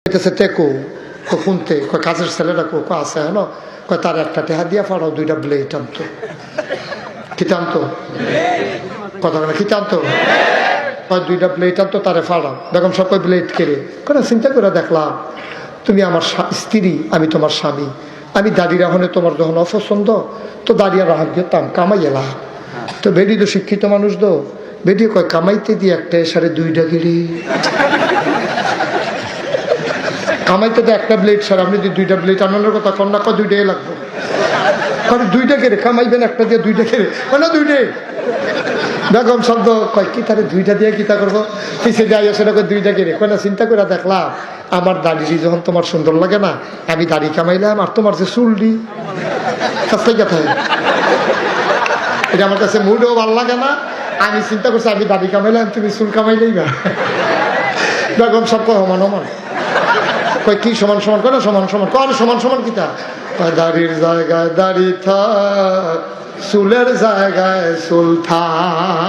টেকো শুনতে কাজের ছেলেটা আছে হ্যাঁ তার একটা টেহা দিয়া ফাড়াও, দুইটা ব্লেড আনতো। কি টানতো? কথা বলে কি টানতো? দুইটা ব্লেড আনতো, তারে ফাড়াও। বেগম সব ব্লেড কেড়ে চিন্তা করে দেখলাম তুমি আমার স্ত্রী, আমি তোমার স্বামী, আমি দাড়ি রাখনে তোমার যখন অপছন্দ তো দাঁড়িয়ে রাহাত দিতাম, কামাই এলাম। তো বেডি তো শিক্ষিত মানুষ দো, বেডি কয় কামাইতে দিয়ে একটা সাড়ে দুইটা গেড়ি কামাইতে তো একটা ব্লেড স্যার, আপনি যদি দুইটা ব্লেড আনানোর কথা কন্যা কয় দুইটাই লাগবে। কারণ দুইটা কেড়ে কামাইবেন একটা দিয়ে দুইটা কেড়ে না দুইটাই। বেগম শব্দ কয় কি তাহলে দুইটা দিয়ে কিতা করবো, পিছিয়ে যাই সেটা করে দুইটা কেড়ে কয় না। চিন্তা করে দেখলাম আমার দাড়ি যখন তোমার সুন্দর লাগে না, আমি দাড়ি কামাইলাম আর তোমার যে চুলডি কাছটাই কথা, এটা আমার কাছে মুডও ভালো লাগে না। আমি চিন্তা করছি আমি দাড়ি কামাইলাম, তুমি চুল কামাইলেই না। বেগম সব কয় সমান সমান। কয় কি সমান সমান? কয় না সমান সমান। কয় সমান সমান কিতা? দাড়ির জায়গায় দাড়ি থাক, চুলের জায়গায় চুল থাক।